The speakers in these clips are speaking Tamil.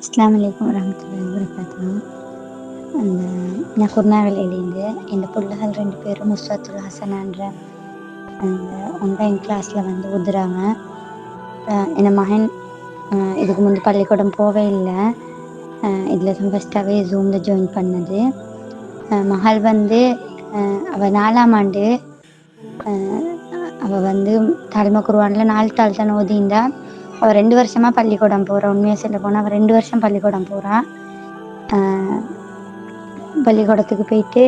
அஸ்ஸலாமு அலைக்கும் வரஹ்மத்துல்லாஹி வபரகாத்துஹு. அந்த நான் குருநாகலையிலேருந்து என் பிள்ளைகள் 2 பேரும் நுஸ்ரத்துல் ஹசனான்ற அந்த ஆன்லைன் கிளாஸில் வந்து உதுறாங்க. என் மகன் இதுக்கு முந்தி பள்ளிக்கூடம் போவே இல்லை. இதில் தான் ஃபஸ்ட்டாகவே ஜூமில் ஜாயின் பண்ணது. மகள் வந்து அவள் 4ஆம் ஆண்டு. அவள் வந்து தாலிமா குர்ஆனில் 4 தாள் தான் ஓதிந்தா. அவள் 2 வருஷமாக பள்ளிக்கூடம் போகிறா. உண்மையாக சொல்ல போனால் அவள் 2 வருஷம் பள்ளிக்கூடம் போகிறா. பள்ளிக்கூடத்துக்கு போயிட்டு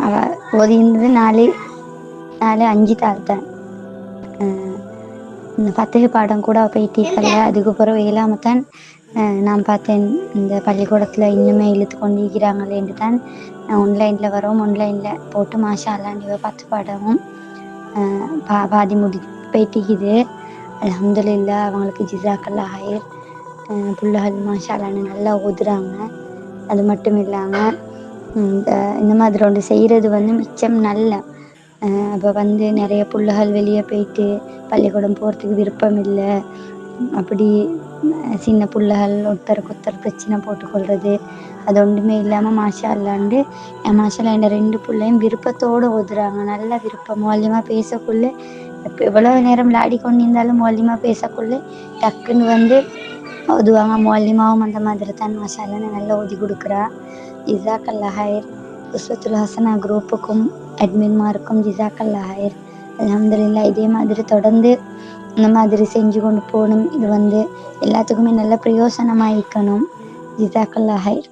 அவள் ஓதிந்தது 4 5 தாள் தான். இந்த பத்தக பாடம் கூட அவள் போயிட்டிக்கல. அதுக்கு பிறகு இயலாமல் நான் பார்த்தேன், இந்த பள்ளிக்கூடத்தில் இன்னுமே இழுத்து கொண்டிருக்கிறாங்களேன்ட்டு தான் நான் ஆன்லைனில் வரோம். ஆன்லைனில் போட்டு மாஷா அல்லாஹ் இவ 10 பாடமும் பாதி போயிட்டிக்குது. அல்ஹம்துலில்லாஹ். அவங்களுக்கு ஜிஸாக்கல்லாஹ் ஹைர். பிள்ளைகள் மாஷா அல்லாஹ்னு நல்லா ஓதுறாங்க. அது மட்டும் இல்லாமல் இந்த மாதிரி ஒன்று செய்கிறது வந்து மிச்சம் நல்ல. அப்போ வந்து நிறைய பிள்ளைகள் வெளியே போயிட்டு பள்ளிக்கூடம் போகிறதுக்கு விருப்பம் இல்லை. அப்படி சின்ன பிள்ளைகள் ஒருத்தருக்கு ஒருத்தர் பிரச்சனை போட்டுக்கொள்வது அது ஒன்றுமே இல்லாமல் மாஷா அல்லாண்டு மாஷா அல்லா என் 2 பிள்ளையும் விருப்பத்தோடு ஓதுறாங்க. நல்ல விருப்பம். மௌலியமாக பேசக்குள்ளே எவ்வளோ நேரம் விளையாடி கொண்டு இருந்தாலும் மௌலியமாக பேசக்குள்ளே டக்குன்னு வந்து ஓதுவாங்க. மௌலியமாகவும் அந்த மாதிரி தான் மாஷா அல்லா நல்லா ஓதி கொடுக்குறா. ஜிஸாக்கல்லாஹ் ஹைர். நுஸ்ரத்துல் ஹசனா குரூப்புக்கும் அட்மின்மாருக்கும் ஜிஸாக்கல்லாஹ் ஹைர். அல்ஹம்துலில்லாஹ். இதே மாதிரி தொடர்ந்து இந்த மாதிரி செஞ்சு கொண்டு போகணும். இது வந்து எல்லாத்துக்குமே நல்ல பிரயோசனமாக இருக்கணும். ஜிஸாக்கல்லாஹ் ஹைர்.